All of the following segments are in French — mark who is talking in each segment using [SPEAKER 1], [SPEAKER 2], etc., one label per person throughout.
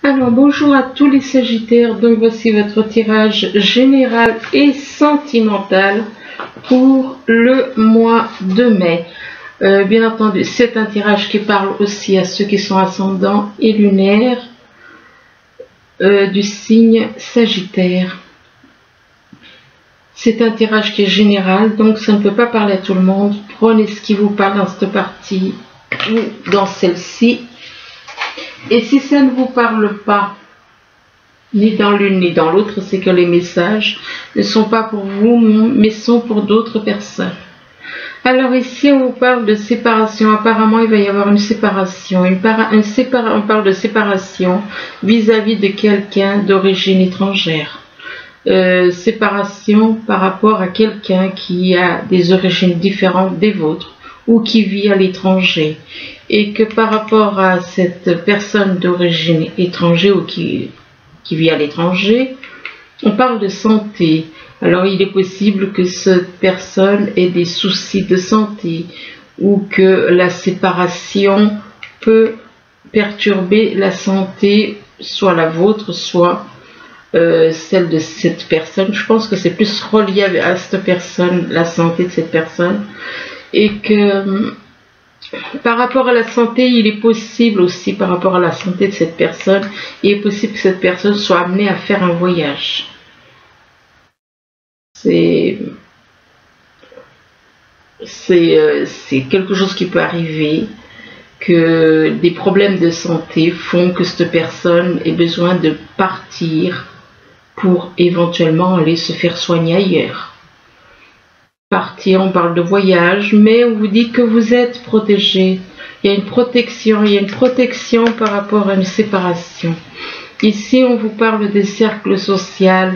[SPEAKER 1] Alors bonjour à tous les Sagittaires, donc voici votre tirage général et sentimental pour le mois de mai. Bien entendu, c'est un tirage qui parle aussi à ceux qui sont ascendants et lunaires du signe Sagittaire. C'est un tirage qui est général, donc ça ne peut pas parler à tout le monde. Prenez ce qui vous parle dans cette partie ou dans celle-ci. Et si ça ne vous parle pas, ni dans l'une ni dans l'autre, c'est que les messages ne sont pas pour vous, mais sont pour d'autres personnes. Alors ici, on vous parle de séparation. Apparemment, il va y avoir une séparation. On parle de séparation vis-à-vis de quelqu'un d'origine étrangère. Séparation par rapport à quelqu'un qui a des origines différentes des vôtres ou qui vit à l'étranger. Et que par rapport à cette personne d'origine étrangère ou qui vit à l'étranger, on parle de santé. Alors il est possible que cette personne ait des soucis de santé ou que la séparation peut perturber la santé, soit la vôtre, soit celle de cette personne. Je pense que c'est plus relié à cette personne, la santé de cette personne. Et que par rapport à la santé, il est possible aussi, par rapport à la santé de cette personne, il est possible que cette personne soit amenée à faire un voyage. C'est quelque chose qui peut arriver, que des problèmes de santé font que cette personne ait besoin de partir pour éventuellement aller se faire soigner ailleurs. Partir, on parle de voyage, mais on vous dit que vous êtes protégé. Il y a une protection par rapport à une séparation. Ici, on vous parle des cercles sociaux.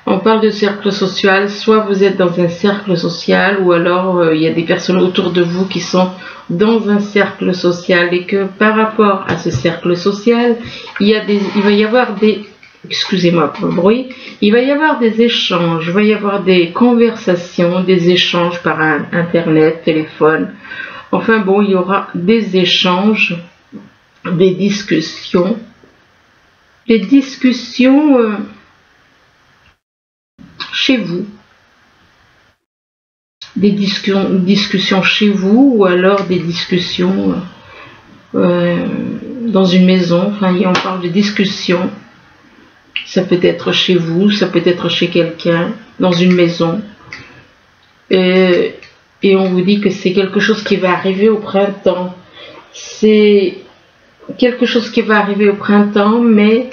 [SPEAKER 1] On parle de cercle social, soit vous êtes dans un cercle social, ou alors il y a des personnes autour de vous qui sont dans un cercle social, et que par rapport à ce cercle social, il va y avoir des... Excusez-moi pour le bruit, il va y avoir des échanges, il va y avoir des conversations, des échanges par internet, téléphone. Enfin bon, il y aura des échanges, des discussions. Les discussions chez vous. Des discussions chez vous ou alors des discussions dans une maison. Enfin, on parle de discussions. Ça peut être chez vous, ça peut être chez quelqu'un, dans une maison. Et on vous dit que c'est quelque chose qui va arriver au printemps. C'est quelque chose qui va arriver au printemps, mais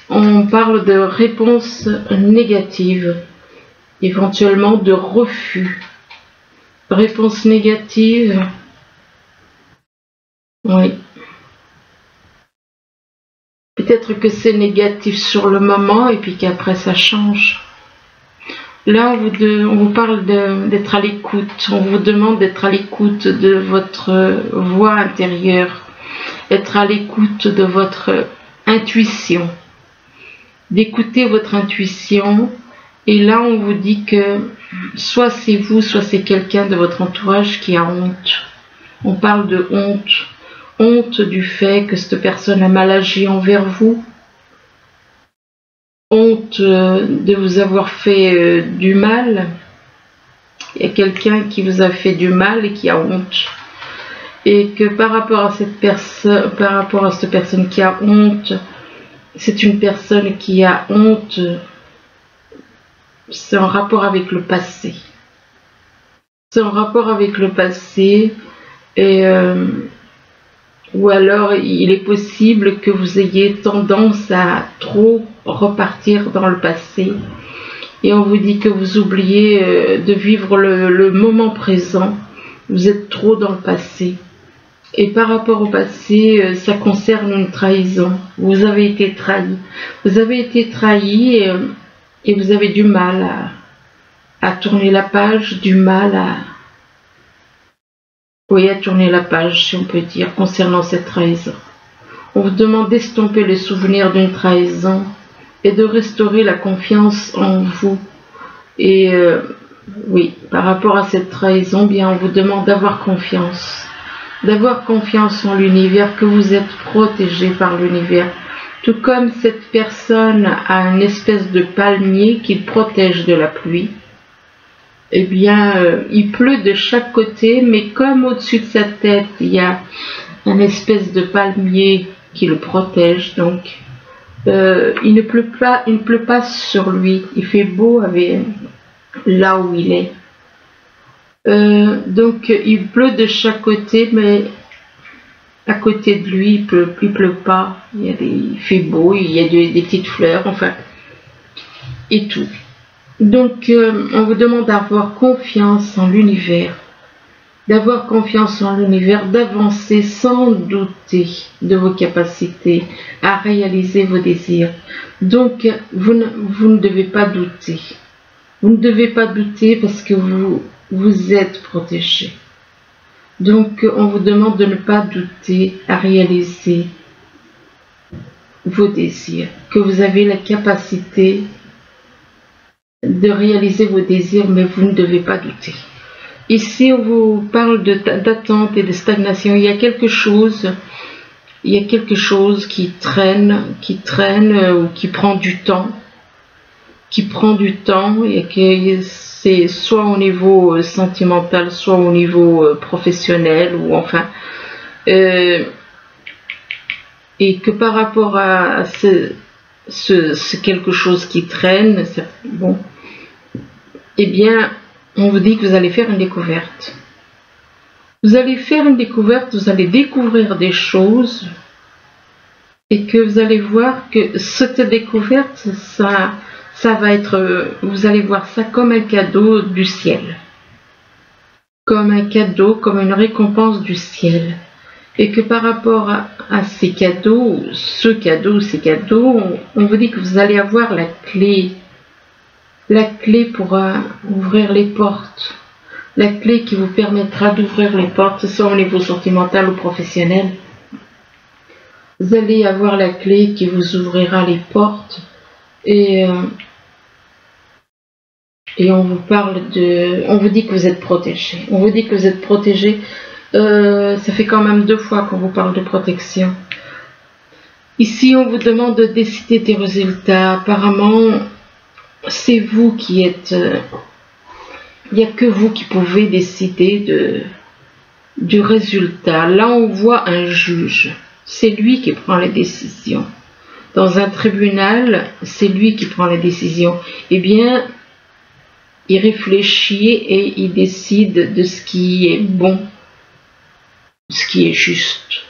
[SPEAKER 1] on parle de réponses négatives, éventuellement de refus. Réponse négative. Oui. Peut-être que c'est négatif sur le moment et puis qu'après ça change. Là, on vous parle d'être à l'écoute. On vous demande d'être à l'écoute de votre voix intérieure, être à l'écoute de votre intuition, d'écouter votre intuition. Et là, on vous dit que soit c'est vous, soit c'est quelqu'un de votre entourage qui a honte. On parle de honte. Honte du fait que cette personne a mal agi envers vous. Honte de vous avoir fait du mal. Il y a quelqu'un qui vous a fait du mal et qui a honte. Et que par rapport à cette personne qui a honte, c'est une personne qui a honte. C'est en rapport avec le passé. C'est en rapport avec le passé et ou alors il est possible que vous ayez tendance à trop repartir dans le passé. Et on vous dit que vous oubliez de vivre le moment présent. Vous êtes trop dans le passé. Et par rapport au passé, ça concerne une trahison. Vous avez été trahi. Vous avez été trahi et vous avez du mal à tourner la page, du mal à tourner la page, si on peut dire, concernant cette trahison. On vous demande d'estomper le souvenir d'une trahison et de restaurer la confiance en vous. Et oui, par rapport à cette trahison, bien, on vous demande d'avoir confiance en l'univers, que vous êtes protégé par l'univers, Tout comme cette personne a une espèce de palmier qui le protège de la pluie, eh bien, il pleut de chaque côté, mais comme au-dessus de sa tête, il y a une espèce de palmier qui le protège, donc il ne pleut pas sur lui. Il fait beau avec là où il est. Donc, il pleut de chaque côté, mais à côté de lui, il pleut pas. Il fait beau, il y a des petites fleurs, enfin, et tout. Donc, on vous demande d'avoir confiance en l'univers, d'avancer sans douter de vos capacités à réaliser vos désirs. Donc, vous ne devez pas douter. Vous ne devez pas douter parce que vous êtes protégé. Donc, on vous demande de ne pas douter à réaliser vos désirs, que vous avez la capacité de réaliser vos désirs, mais vous ne devez pas douter. Ici, on vous parle d'attente et de stagnation. Il y a quelque chose qui traîne ou qui prend du temps. Et que c'est soit au niveau sentimental, soit au niveau professionnel, ou enfin. Et que par rapport à ce quelque chose qui traîne, bon, eh bien, on vous dit que vous allez faire une découverte. Vous allez faire une découverte, vous allez découvrir des choses, et que vous allez voir que cette découverte, ça va être, vous allez voir ça comme un cadeau du ciel. Comme un cadeau, comme une récompense du ciel. Et que par rapport à ces cadeaux, ces cadeaux, on vous dit que vous allez avoir la clé pour ouvrir les portes, la clé qui vous permettra d'ouvrir les portes, soit au niveau sentimental ou professionnel. Vous allez avoir la clé qui vous ouvrira les portes, et on vous dit que vous êtes protégé. On vous dit que vous êtes protégé. Ça fait quand même 2 fois qu'on vous parle de protection. Ici, on vous demande de décider des résultats. Apparemment, c'est vous qui êtes... Il n'y a que vous qui pouvez décider du résultat. Là, on voit un juge. C'est lui qui prend les décisions. Dans un tribunal, c'est lui qui prend les décisions. Eh bien, il réfléchit et il décide de ce qui est bon, ce qui est juste.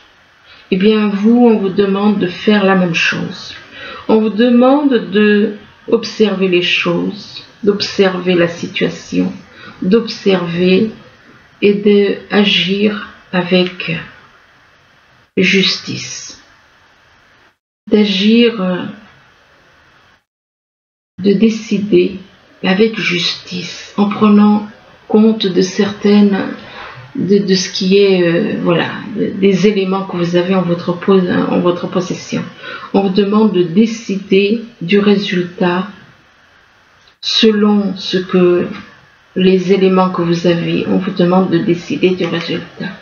[SPEAKER 1] Eh bien, vous, on vous demande de faire la même chose. On vous demande d'observer les choses, d'observer la situation, d'observer et d'agir avec justice. D'agir, de décider avec justice, en prenant compte de de ce qui est, voilà, des éléments que vous avez en votre possession. On vous demande de décider du résultat selon les éléments que vous avez. On vous demande de décider du résultat.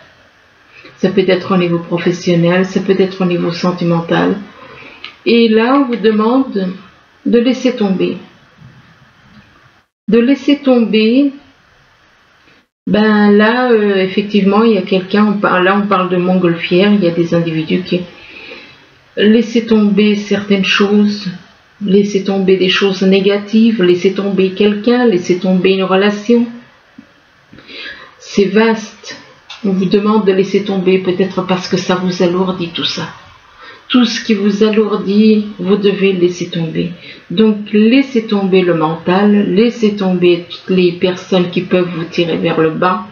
[SPEAKER 1] Ça peut être au niveau professionnel, ça peut être au niveau sentimental. Et là, on vous demande de laisser tomber. De laisser tomber. Ben là, effectivement, il y a quelqu'un, on parle de montgolfière, il y a des individus qui laissent tomber certaines choses, laisser tomber des choses négatives, laisser tomber quelqu'un, laisser tomber une relation. C'est vaste. On vous demande de laisser tomber, peut-être parce que ça vous alourdit tout ça. Tout ce qui vous alourdit, vous devez laisser tomber. Donc, laissez tomber le mental, laissez tomber toutes les personnes qui peuvent vous tirer vers le bas.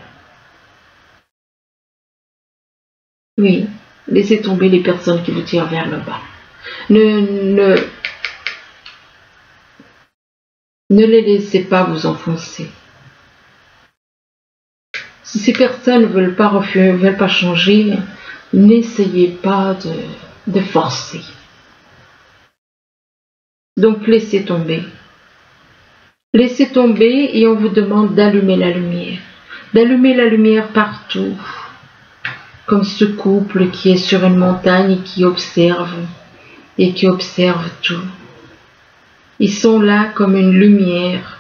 [SPEAKER 1] Oui, laissez tomber les personnes qui vous tirent vers le bas. Ne les laissez pas vous enfoncer. Si ces personnes ne veulent pas changer, n'essayez pas de forcer. Donc laissez tomber. Laissez tomber et on vous demande d'allumer la lumière. D'allumer la lumière partout. Comme ce couple qui est sur une montagne et qui observe et qui observent tout. Ils sont là comme une lumière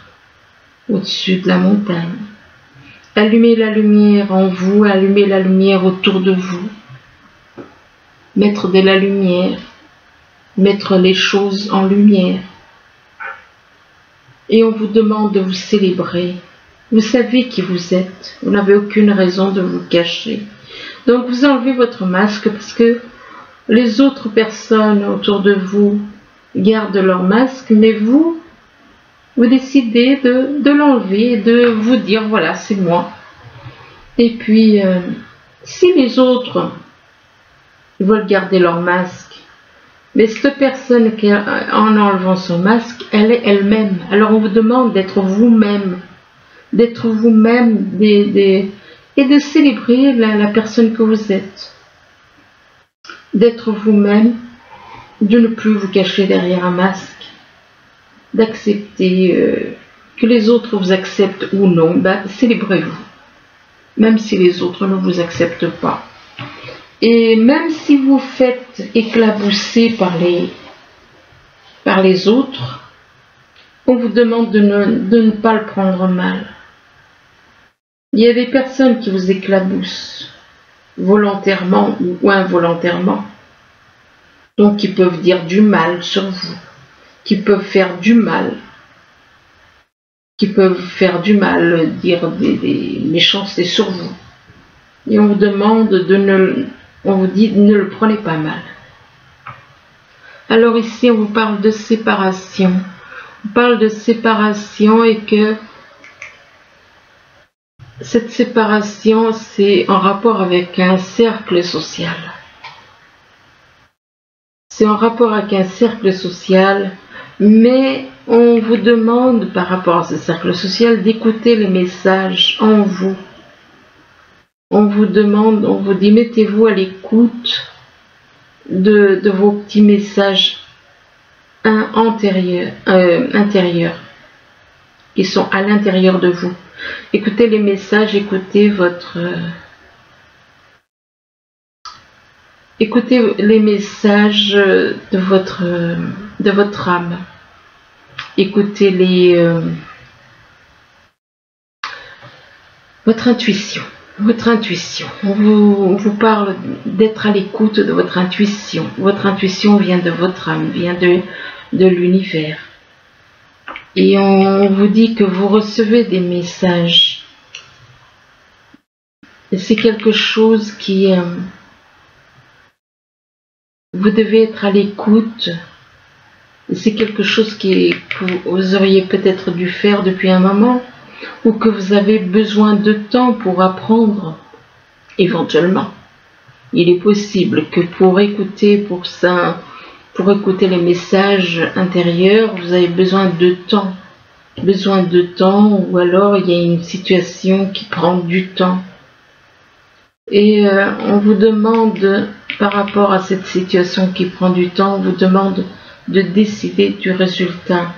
[SPEAKER 1] au-dessus de la montagne. Allumez la lumière en vous, allumez la lumière autour de vous. Mettre de la lumière, mettre les choses en lumière. Et on vous demande de vous célébrer. Vous savez qui vous êtes. Vous n'avez aucune raison de vous cacher. Donc vous enlevez votre masque parce que les autres personnes autour de vous gardent leur masque, mais vous décidez de l'enlever et de vous dire voilà, c'est moi. Et puis, si les autres veulent garder leur masque, mais cette personne qui, en enlevant son masque, elle est elle-même. Alors on vous demande d'être vous-même, et de célébrer la personne que vous êtes. D'être vous-même, de ne plus vous cacher derrière un masque, d'accepter que les autres vous acceptent ou non, célébrez-vous, même si les autres ne vous acceptent pas. Et même si vous faites éclabousser par les autres, on vous demande de ne pas le prendre mal. Il y a des personnes qui vous éclaboussent, volontairement ou involontairement, donc qui peuvent dire du mal sur vous, qui peuvent faire du mal, dire des méchancetés sur vous. Et on vous demande on vous dit ne le prenez pas mal. Alors ici on vous parle de séparation. On parle de séparation et que cette séparation c'est en rapport avec un cercle social. C'est en rapport avec un cercle social, mais on vous demande par rapport à ce cercle social d'écouter les messages en vous. On vous dit mettez-vous à l'écoute de vos petits messages intérieurs qui sont à l'intérieur de vous. Écoutez les messages, écoutez les messages de votre âme. Écoutez votre intuition. On vous parle d'être à l'écoute de votre intuition. Votre intuition vient de votre âme, vient de l'univers. Et on vous dit que vous recevez des messages. Et c'est quelque chose qui... vous devez être à l'écoute. C'est quelque chose que vous auriez peut-être dû faire depuis un moment, ou que vous avez besoin de temps pour apprendre, éventuellement. Il est possible que pour écouter les messages intérieurs, vous avez besoin de temps, ou alors il y a une situation qui prend du temps. Et on vous demande, par rapport à cette situation qui prend du temps, on vous demande de décider du résultat.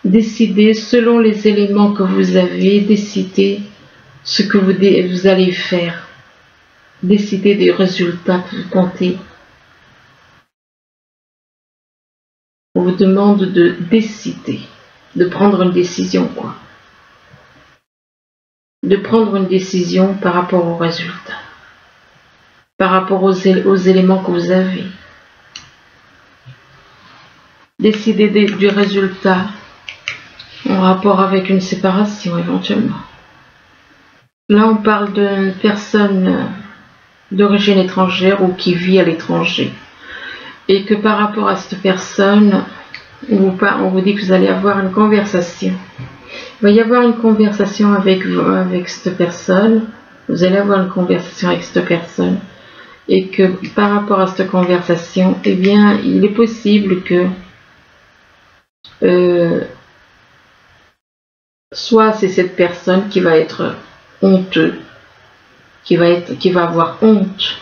[SPEAKER 1] Décidez selon les éléments que vous avez, décidez ce que vous allez faire. Décidez des résultats que vous comptez. On vous demande de décider, de prendre une décision, quoi. De prendre une décision par rapport aux résultats, par rapport aux éléments que vous avez. Décidez du résultat en rapport avec une séparation éventuellement. Là, on parle d'une personne d'origine étrangère ou qui vit à l'étranger. Et que par rapport à cette personne, on vous dit que vous allez avoir une conversation. Il va y avoir une conversation avec cette personne. Vous allez avoir une conversation avec cette personne. Et que par rapport à cette conversation, eh bien, il est possible que soit c'est cette personne qui va être honteux, qui va avoir honte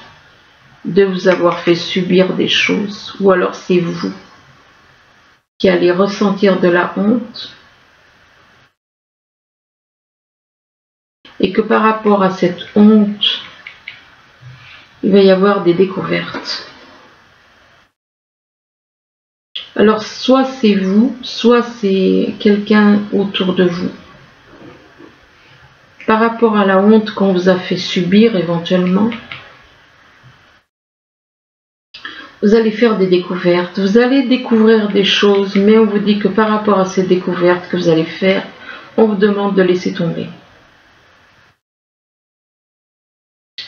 [SPEAKER 1] de vous avoir fait subir des choses, ou alors c'est vous qui allez ressentir de la honte, et que par rapport à cette honte, il va y avoir des découvertes. Alors soit c'est vous, soit c'est quelqu'un autour de vous. Par rapport à la honte qu'on vous a fait subir éventuellement, vous allez faire des découvertes, vous allez découvrir des choses, mais on vous dit que par rapport à ces découvertes que vous allez faire, on vous demande de laisser tomber.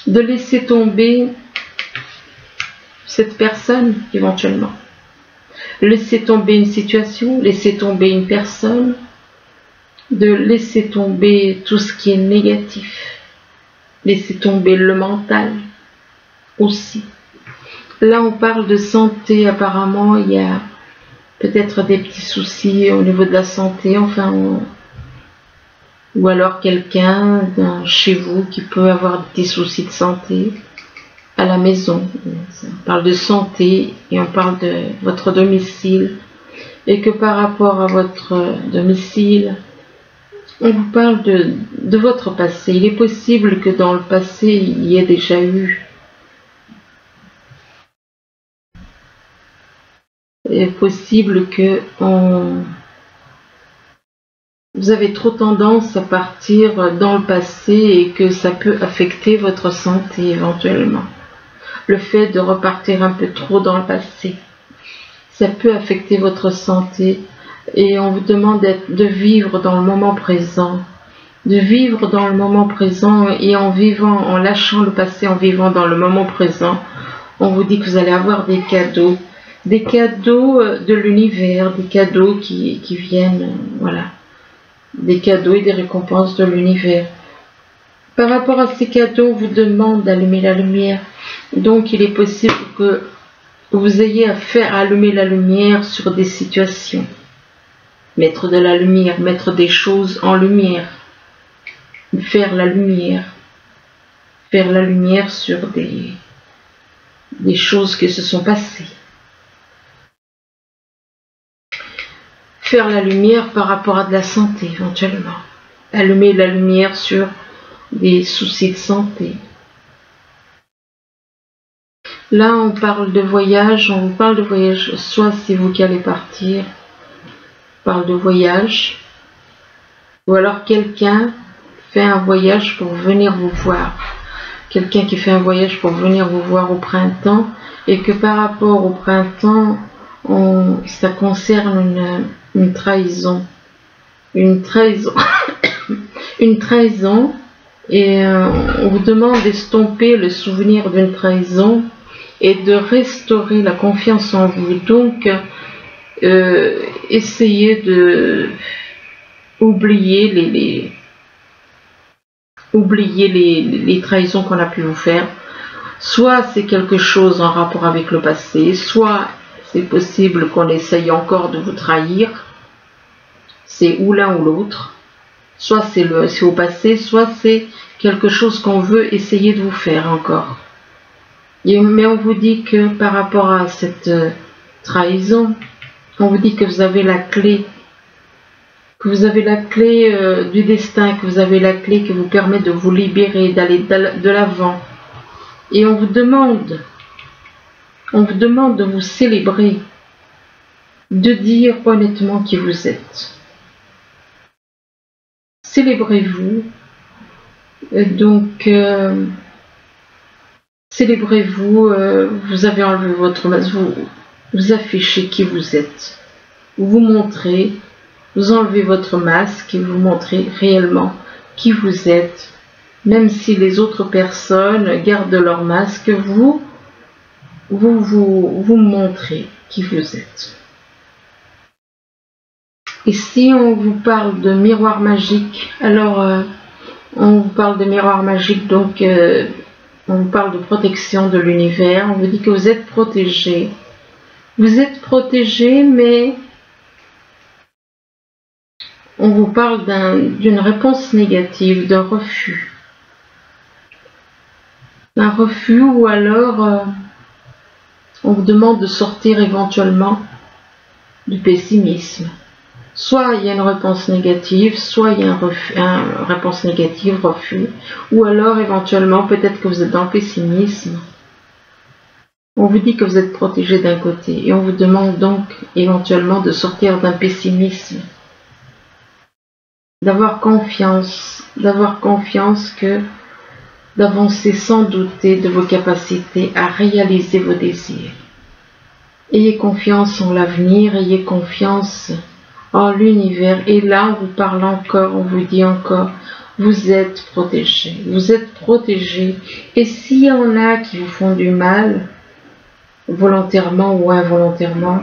[SPEAKER 1] De laisser tomber cette personne éventuellement. Laisser tomber une situation, laisser tomber une personne, de laisser tomber tout ce qui est négatif, laisser tomber le mental aussi. Là, on parle de santé. Apparemment, il y a peut-être des petits soucis au niveau de la santé, enfin, ou alors quelqu'un chez vous qui peut avoir des soucis de santé à la maison. On parle de santé et on parle de votre domicile, et que par rapport à votre domicile, on vous parle de votre passé. Il est possible que dans le passé, il y ait déjà eu possible que vous avez trop tendance à partir dans le passé et que ça peut affecter votre santé éventuellement. Le fait de repartir un peu trop dans le passé, ça peut affecter votre santé, et on vous demande de vivre dans le moment présent, de vivre dans le moment présent, et en vivant, en lâchant le passé, en vivant dans le moment présent, on vous dit que vous allez avoir des cadeaux de l'univers, des cadeaux qui viennent, voilà, des cadeaux et des récompenses de l'univers. Par rapport à ces cadeaux, on vous demande d'allumer la lumière. Donc il est possible que vous ayez à faire allumer la lumière sur des situations, mettre de la lumière, mettre des choses en lumière, faire la lumière sur des choses qui se sont passées. Faire la lumière par rapport à de la santé éventuellement. Allumer la lumière sur des soucis de santé. Là, on parle de voyage, on vous parle de voyage, soit c'est vous qui allez partir, on parle de voyage, ou alors quelqu'un fait un voyage pour venir vous voir. Quelqu'un qui fait un voyage pour venir vous voir au printemps, et que par rapport au printemps, ça concerne une trahison. Une trahison. Une trahison, et on vous demande d'estomper le souvenir d'une trahison et de restaurer la confiance en vous. Donc, essayez de oublier les trahisons qu'on a pu vous faire. Soit c'est quelque chose en rapport avec le passé, soit c'est possible qu'on essaye encore de vous trahir. C'est ou l'un ou l'autre. Soit c'est au passé, soit c'est quelque chose qu'on veut essayer de vous faire encore. Mais on vous dit que par rapport à cette trahison, on vous dit que vous avez la clé, du destin, que vous avez la clé qui vous permet de vous libérer, d'aller de l'avant. Et on vous demande de vous célébrer, de dire honnêtement qui vous êtes. Célébrez-vous, donc célébrez-vous, vous avez enlevé votre masque, vous affichez qui vous êtes, vous montrez, vous enlevez votre masque et vous montrez réellement qui vous êtes, même si les autres personnes gardent leur masque, vous montrez qui vous êtes. Ici, on vous parle de miroir magique. Alors, on vous parle de miroir magique, donc on vous parle de protection de l'univers. On vous dit que vous êtes protégé. Vous êtes protégé, mais on vous parle d'une réponse négative, d'un refus. Un refus, ou alors on vous demande de sortir éventuellement du pessimisme. Soit il y a une réponse négative, soit il y a une réponse négative, refus, ou alors éventuellement peut-être que vous êtes dans le pessimisme. On vous dit que vous êtes protégé d'un côté et on vous demande donc éventuellement de sortir d'un pessimisme, d'avoir confiance que d'avancer sans douter de vos capacités à réaliser vos désirs. Ayez confiance en l'avenir, ayez confiance en l'univers. Et là, on vous parle encore, on vous dit encore, vous êtes protégé. Vous êtes protégé. Et s'il y en a qui vous font du mal, volontairement ou involontairement,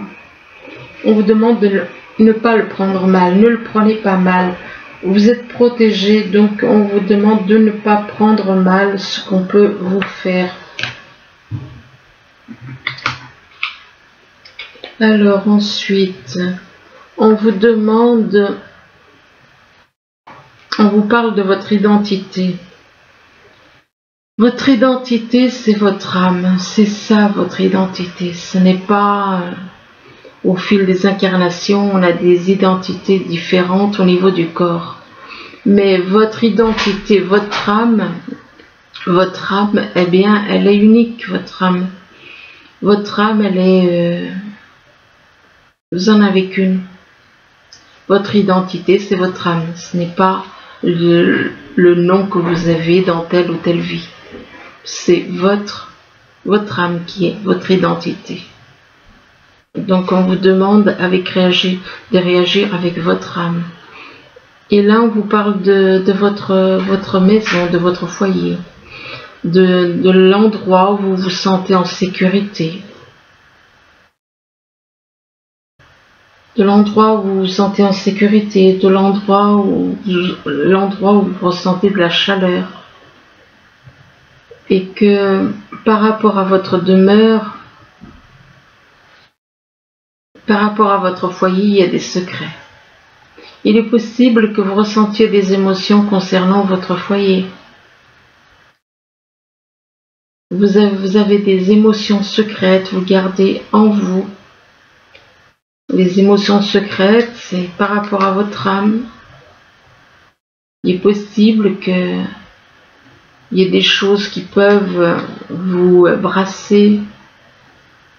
[SPEAKER 1] on vous demande de ne pas le prendre mal. Ne le prenez pas mal. Vous êtes protégé, donc on vous demande de ne pas prendre mal ce qu'on peut vous faire. Alors ensuite, on vous demande, on vous parle de votre identité. Votre identité, c'est votre âme, c'est ça votre identité. Ce n'est pas au fil des incarnations, on a des identités différentes au niveau du corps. Mais votre identité, votre âme, eh bien, elle est unique, votre âme. Votre âme, elle est... vous en avez qu'une. Votre identité, c'est votre âme. Ce n'est pas le nom que vous avez dans telle ou telle vie. C'est votre âme qui est votre identité. Donc on vous demande de réagir avec votre âme. Et là on vous parle de votre maison, de votre foyer, de l'endroit où vous vous sentez en sécurité. De l'endroit où vous vous sentez en sécurité, de l'endroit où vous ressentez de la chaleur. Et que par rapport à votre demeure, par rapport à votre foyer, il y a des secrets. Il est possible que vous ressentiez des émotions concernant votre foyer. Vous avez des émotions secrètes, vous gardez en vous. Les émotions secrètes, c'est par rapport à votre âme. Il est possible qu'il y ait des choses qui peuvent vous brasser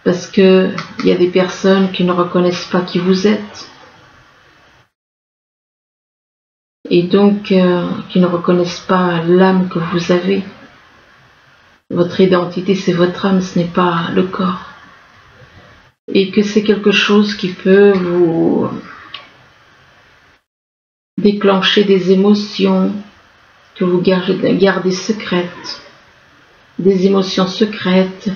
[SPEAKER 1] parce qu'il y a des personnes qui ne reconnaissent pas qui vous êtes. Et donc qui ne reconnaissent pas l'âme que vous avez. Votre identité, c'est votre âme, ce n'est pas le corps. Et que c'est quelque chose qui peut vous déclencher des émotions que vous gardez secrètes, des émotions secrètes.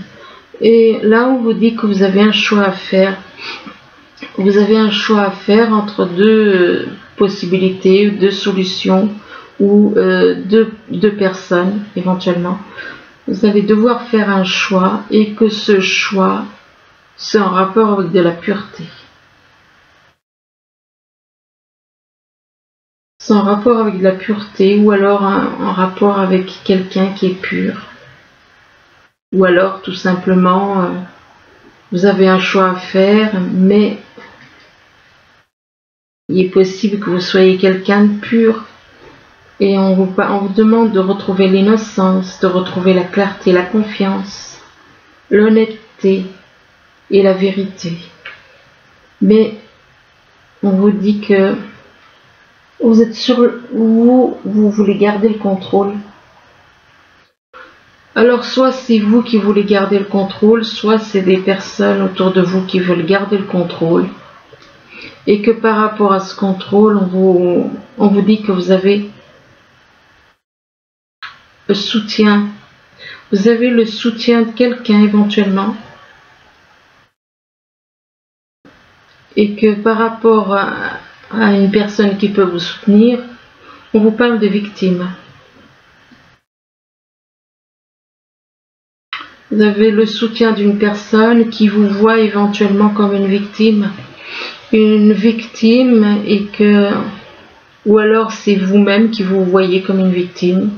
[SPEAKER 1] Et là, on vous dit que vous avez un choix à faire. Vous avez un choix à faire entre deux possibilités, deux solutions ou deux personnes éventuellement. Vous allez devoir faire un choix et que ce choix c'est en rapport avec de la pureté. C'est en rapport avec de la pureté ou alors en rapport avec quelqu'un qui est pur. Ou alors tout simplement vous avez un choix à faire mais il est possible que vous soyez quelqu'un de pur et on vous demande de retrouver l'innocence, de retrouver la clarté, la confiance, l'honnêteté et la vérité. Mais on vous dit que vous êtes vous voulez garder le contrôle. Alors soit c'est vous qui voulez garder le contrôle, soit c'est des personnes autour de vous qui veulent garder le contrôle. Et que par rapport à ce contrôle, on vous dit que vous avez le soutien. Vous avez le soutien de quelqu'un éventuellement. Et que par rapport à une personne qui peut vous soutenir, on vous parle de victime. Vous avez le soutien d'une personne qui vous voit éventuellement comme une victime. Une victime et que, ou alors c'est vous-même qui vous voyez comme une victime.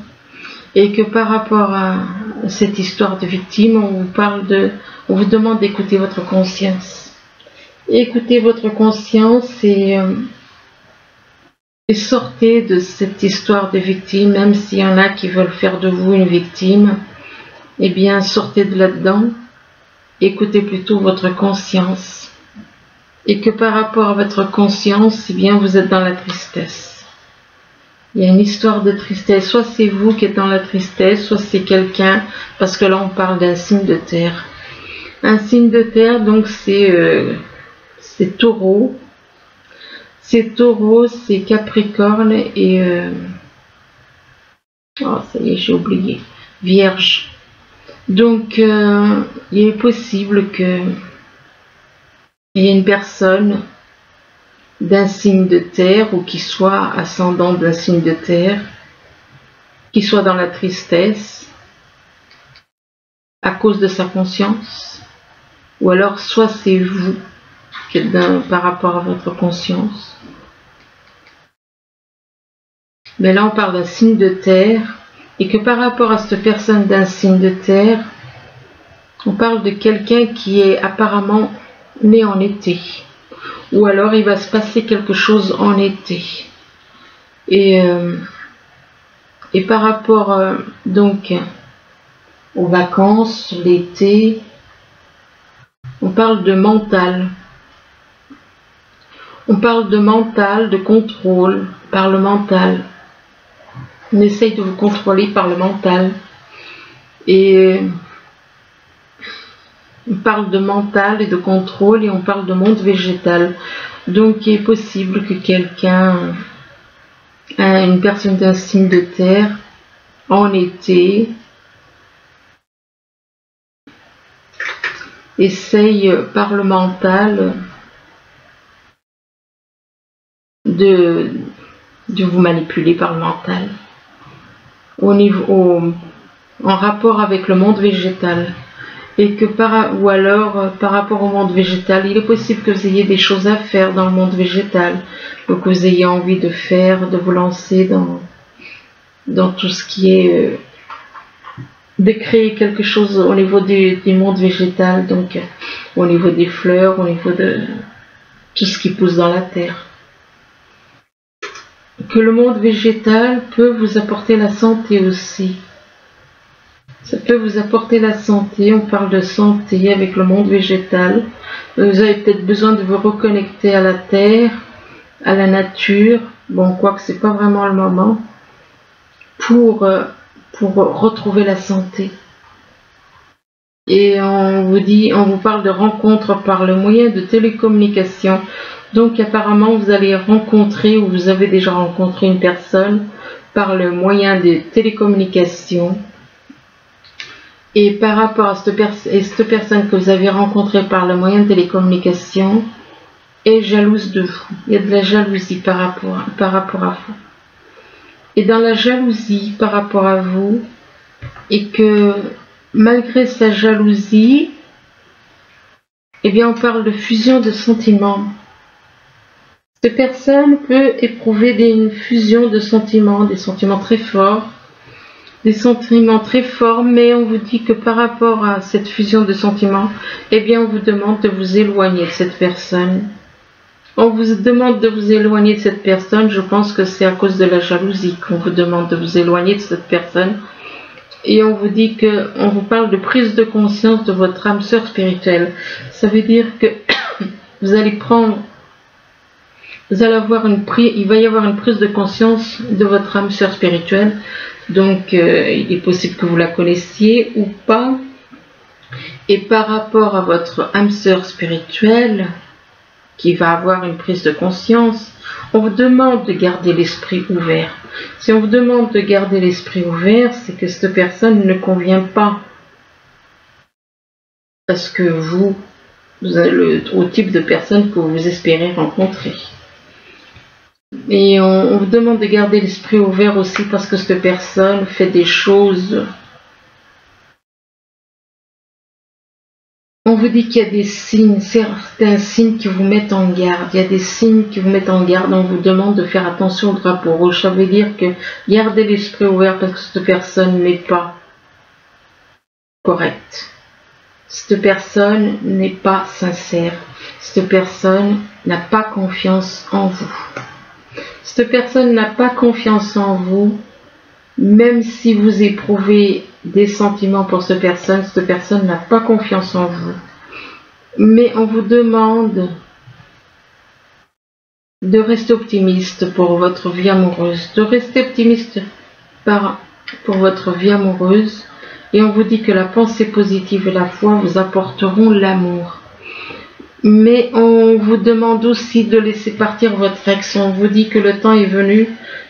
[SPEAKER 1] Et que par rapport à cette histoire de victime, on vous demande d'écouter votre conscience. Écoutez votre conscience et sortez de cette histoire de victime, même s'il y en a qui veulent faire de vous une victime, eh bien sortez de là-dedans écoutez plutôt votre conscience. Et que par rapport à votre conscience, eh bien, vous êtes dans la tristesse. Il y a une histoire de tristesse. Soit c'est vous qui êtes dans la tristesse, soit c'est quelqu'un, parce que là on parle d'un signe de terre. Un signe de terre, donc c'est Taureau. C'est Taureau, c'est Capricorne et... oh, ça y est, j'ai oublié. Vierge. Donc, il est possible que il y ait une personne d'un signe de terre ou qui soit ascendant d'un signe de terre, qui soit dans la tristesse à cause de sa conscience, ou alors soit c'est vous qui êtes par rapport à votre conscience. Mais là on parle d'un signe de terre et que par rapport à cette personne d'un signe de terre, on parle de quelqu'un qui est apparemment né en été, ou alors il va se passer quelque chose en été. Et par rapport donc aux vacances, l'été, on parle de mental. On parle de mental, de contrôle par le mental. On essaye de vous contrôler par le mental. Et on parle de mental et de contrôle et on parle de monde végétal. Donc il est possible que quelqu'un, une personne d'un signe de terre, en été, essaye par le mental de vous manipuler par le mental en rapport avec le monde végétal. Et que ou alors par rapport au monde végétal, il est possible que vous ayez des choses à faire dans le monde végétal, donc que vous ayez envie de faire, de vous lancer dans tout ce qui est de créer quelque chose au niveau du monde végétal, donc au niveau des fleurs, au niveau de tout ce qui pousse dans la terre. Que le monde végétal peut vous apporter la santé aussi. Ça peut vous apporter la santé, on parle de santé avec le monde végétal. Vous avez peut-être besoin de vous reconnecter à la terre, à la nature, bon, quoique c'est pas vraiment le moment, pour retrouver la santé. Et on vous parle de rencontres par le moyen de télécommunication. Donc apparemment vous allez rencontrer ou vous avez déjà rencontré une personne par le moyen des télécommunications. Et par rapport à cette personne que vous avez rencontrée par le moyen de télécommunication est jalouse de vous. Il y a de la jalousie par rapport à vous. Et dans la jalousie par rapport à vous, et que malgré sa jalousie, eh bien on parle de fusion de sentiments. Cette personne peut éprouver une fusion de sentiments, des sentiments très forts, mais on vous dit que par rapport à cette fusion de sentiments, eh bien on vous demande de vous éloigner de cette personne. On vous demande de vous éloigner de cette personne, je pense que c'est à cause de la jalousie qu'on vous demande de vous éloigner de cette personne. Et on vous dit on vous parle de prise de conscience de votre âme sœur spirituelle. Ça veut dire que il va y avoir une prise de conscience de votre âme sœur spirituelle. Donc il est possible que vous la connaissiez ou pas. Et par rapport à votre âme sœur spirituelle qui va avoir une prise de conscience, on vous demande de garder l'esprit ouvert. Si on vous demande de garder l'esprit ouvert, c'est que cette personne ne convient pas. Parce que vous avez au type de personne que vous espérez rencontrer. Et on vous demande de garder l'esprit ouvert aussi parce que cette personne fait des choses. On vous dit qu'il y a des signes, certains signes qui vous mettent en garde. Il y a des signes qui vous mettent en garde. On vous demande de faire attention au drapeau rouge. Ça veut dire que gardez l'esprit ouvert parce que cette personne n'est pas correcte. Cette personne n'est pas sincère. Cette personne n'a pas confiance en vous. Cette personne n'a pas confiance en vous Même si vous éprouvez des sentiments pour cette personne n'a pas confiance en vous. Mais on vous demande de rester optimiste pour votre vie amoureuse, de rester optimiste pour votre vie amoureuse, et on vous dit que la pensée positive et la foi vous apporteront l'amour. Mais on vous demande aussi de laisser partir votre ex. On vous dit que le temps est venu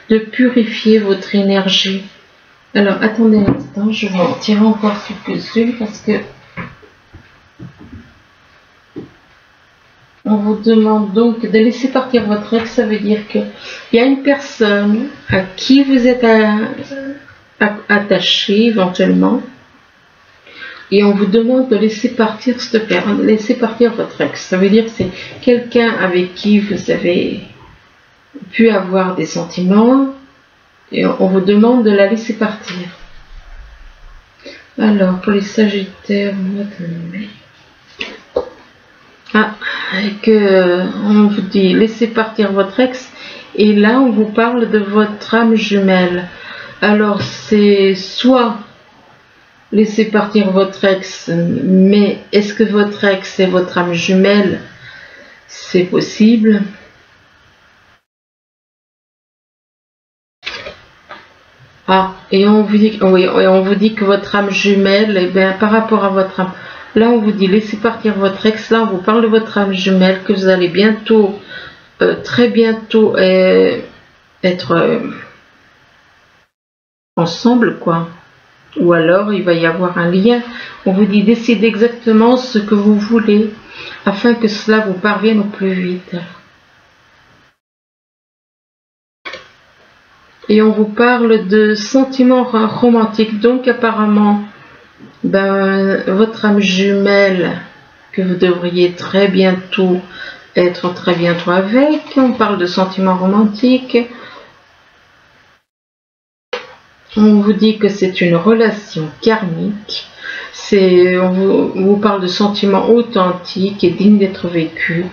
[SPEAKER 1] de purifier votre énergie. Alors attendez un instant, je vais en tirer encore quelques-unes parce que on vous demande donc de laisser partir votre ex. Ça veut dire qu'il y a une personne à qui vous êtes attaché éventuellement, et on vous demande de laisser partir votre ex. Ça veut dire que c'est quelqu'un avec qui vous avez pu avoir des sentiments, et on vous demande de la laisser partir. Alors pour les Sagittaires, mois de mai. On vous dit laissez partir votre ex, et là on vous parle de votre âme jumelle. Alors c'est soit laissez partir votre ex, mais est-ce que votre ex est votre âme jumelle? C'est possible. Et on vous dit, oui, on vous dit que votre âme jumelle, eh bien, par rapport à votre âme, là on vous dit laissez partir votre ex, là on vous parle de votre âme jumelle, que vous allez bientôt, très bientôt, être ensemble, quoi. Ou alors il va y avoir un lien. On vous dit décidez exactement ce que vous voulez afin que cela vous parvienne au plus vite. Et on vous parle de sentiments romantiques. Donc apparemment, votre âme jumelle que vous devriez très bientôt être très bientôt avec. On parle de sentiments romantiques. On vous dit que c'est une relation karmique. On vous parle de sentiments authentiques et dignes d'être vécus.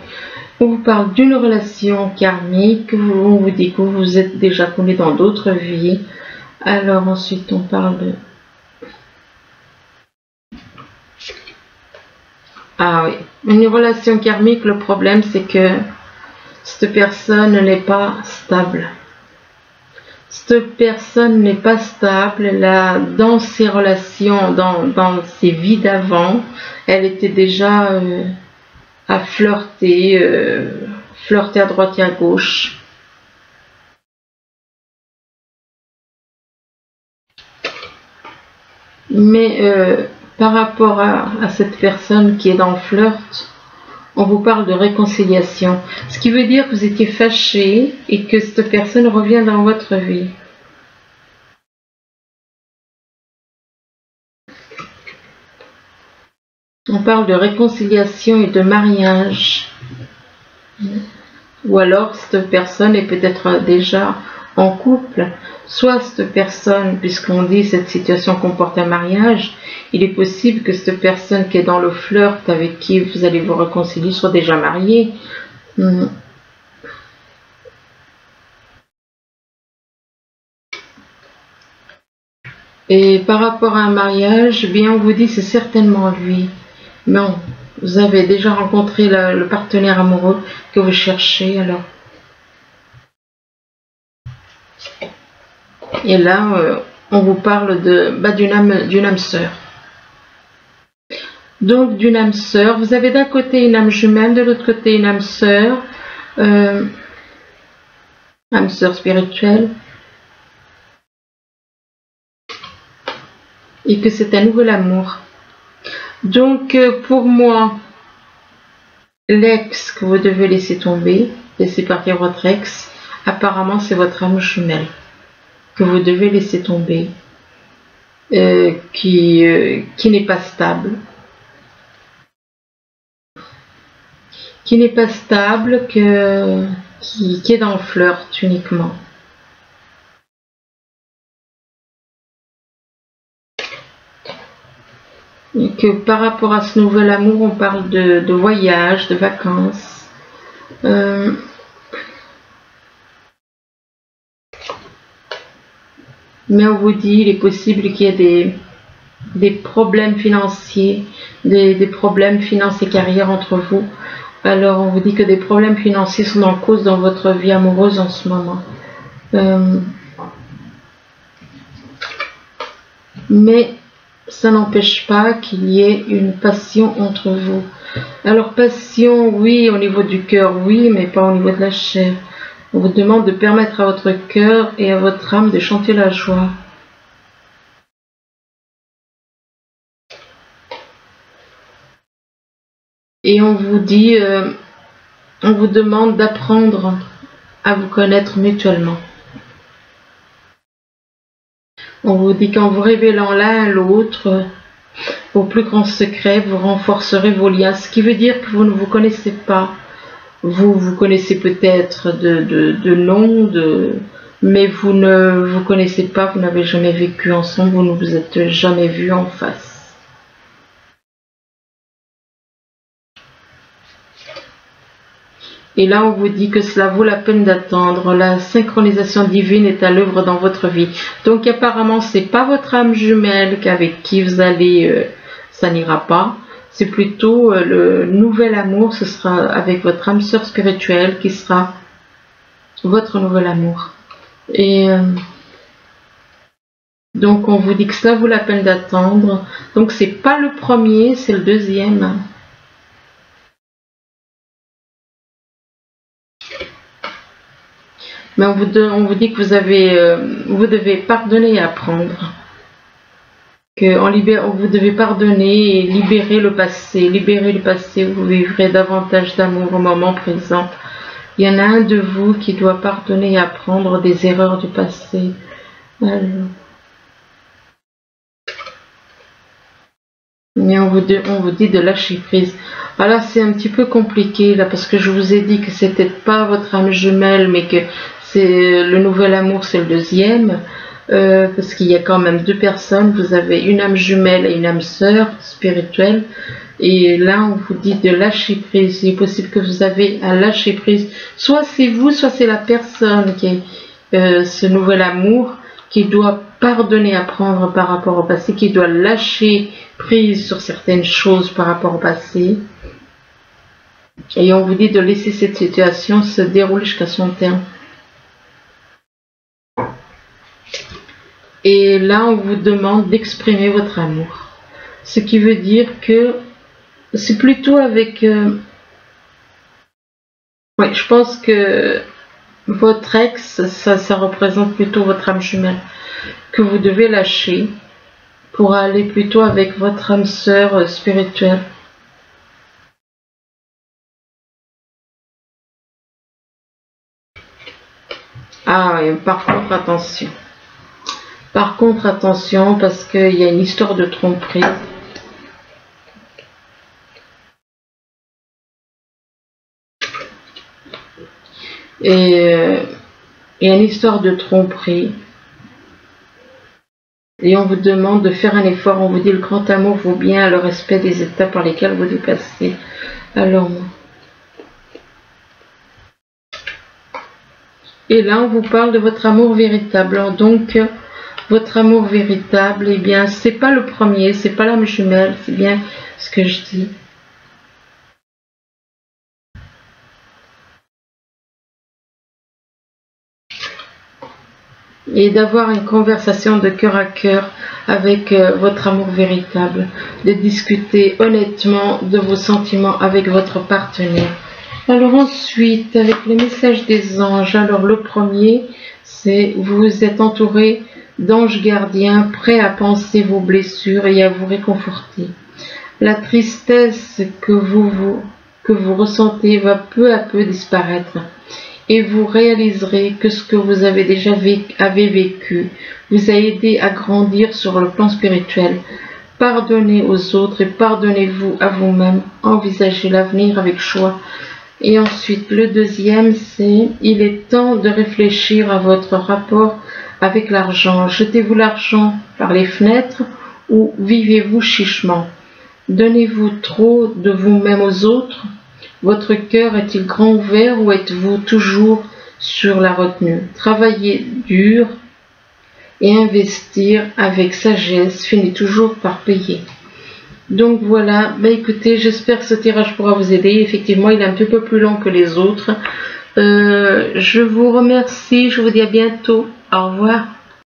[SPEAKER 1] On vous parle d'une relation karmique. On vous dit que vous êtes déjà connus dans d'autres vies. Alors ensuite on parle de... Ah oui, une relation karmique, le problème c'est que cette personne n'est pas stable. Cette personne n'est pas stable. Là, dans ses relations, dans ses vies d'avant, elle était déjà à flirter à droite et à gauche. Mais par rapport à cette personne qui est dans le flirt, on vous parle de réconciliation. Ce qui veut dire que vous étiez fâché et que cette personne revient dans votre vie. On parle de réconciliation et de mariage. Ou alors cette personne est peut-être déjà en couple. Soit cette personne, puisqu'on dit cette situation comporte un mariage, il est possible que cette personne qui est dans le flirt avec qui vous allez vous réconcilier soit déjà mariée. Et par rapport à un mariage, bien on vous dit c'est certainement lui. Non, vous avez déjà rencontré le partenaire amoureux que vous cherchez alors. Et là, on vous parle d'une âme sœur. Donc d'une âme sœur, vous avez d'un côté une âme jumelle, de l'autre côté une âme sœur spirituelle. Et que c'est un nouvel amour. Donc pour moi, l'ex que vous devez laisser tomber, laisser partir votre ex, apparemment c'est votre âme jumelle que vous devez laisser tomber, qui n'est pas stable. Qui n'est pas stable, qui est dans le flirt uniquement. Et que par rapport à ce nouvel amour, on parle de voyage, de vacances. Mais on vous dit, il est possible qu'il y ait des problèmes financiers, des problèmes financiers carrière entre vous. Alors on vous dit que des problèmes financiers sont en cause dans votre vie amoureuse en ce moment. Mais ça n'empêche pas qu'il y ait une passion entre vous. Alors passion, oui, au niveau du cœur, oui, mais pas au niveau de la chair. On vous demande de permettre à votre cœur et à votre âme de chanter la joie. Et on vous dit, on vous demande d'apprendre à vous connaître mutuellement. On vous dit qu'en vous révélant l'un à l'autre, vos plus grands secrets, vous renforcerez vos liens. Ce qui veut dire que vous ne vous connaissez pas. Vous vous connaissez peut-être de nom, mais vous ne vous connaissez pas, vous n'avez jamais vécu ensemble, vous ne vous êtes jamais vus en face. Et là, on vous dit que cela vaut la peine d'attendre. La synchronisation divine est à l'œuvre dans votre vie. Donc apparemment, c'est pas votre âme jumelle avec qui vous allez, ça n'ira pas. C'est plutôt le nouvel amour, ce sera avec votre âme sœur spirituelle qui sera votre nouvel amour. Et donc on vous dit que cela vaut la peine d'attendre. Donc c'est pas le premier, c'est le deuxième. Mais on vous dit que vous devez pardonner et apprendre. Vous devez pardonner et libérer le passé. Libérer le passé, vous vivrez davantage d'amour au moment présent. Il y en a un de vous qui doit pardonner et apprendre des erreurs du passé. Alors. Mais on vous dit de lâcher prise. Alors c'est un petit peu compliqué là parce que je vous ai dit que c'était pas votre âme jumelle mais que c'est le nouvel amour, c'est le deuxième. Parce qu'il y a quand même deux personnes, vous avez une âme jumelle et une âme sœur spirituelle, et là on vous dit de lâcher prise. Il est possible que vous avez à lâcher prise, soit c'est vous, soit c'est la personne qui est ce nouvel amour qui doit pardonner, apprendre par rapport au passé, qui doit lâcher prise sur certaines choses par rapport au passé, et on vous dit de laisser cette situation se dérouler jusqu'à son terme. Et là, on vous demande d'exprimer votre amour. Ce qui veut dire que c'est plutôt avec... ouais, je pense que votre ex, ça représente plutôt votre âme jumelle, que vous devez lâcher pour aller plutôt avec votre âme sœur spirituelle. Ah oui, par contre, attention. Par contre, attention, parce qu'il y a une histoire de tromperie. Et il y a une histoire de tromperie. Et on vous demande de faire un effort. On vous dit le grand amour vaut bien le respect des étapes par lesquelles vous dépassez. Alors, et là, on vous parle de votre amour véritable. Alors, donc, votre amour véritable, eh bien, c'est pas le premier, c'est pas l'âme jumelle, c'est bien ce que je dis. Et d'avoir une conversation de cœur à cœur avec votre amour véritable, de discuter honnêtement de vos sentiments avec votre partenaire. Alors ensuite, avec les messages des anges, alors le premier, c'est vous êtes entouré d'anges gardiens prêts à panser vos blessures et à vous réconforter. La tristesse que vous ressentez va peu à peu disparaître et vous réaliserez que ce que vous avez déjà vécu vous a aidé à grandir sur le plan spirituel. Pardonnez aux autres et pardonnez-vous à vous-même. Envisagez l'avenir avec choix. Et ensuite, le deuxième, c'est il est temps de réfléchir à votre rapport avec l'argent. Jetez-vous l'argent par les fenêtres ou vivez-vous chichement? Donnez-vous trop de vous-même aux autres? Votre cœur est-il grand ouvert ou êtes-vous toujours sur la retenue? Travaillez dur et investir avec sagesse finit toujours par payer. Donc voilà, bah écoutez, j'espère que ce tirage pourra vous aider. Effectivement, il est un petit peu plus long que les autres. Je vous remercie, je vous dis à bientôt. Au revoir.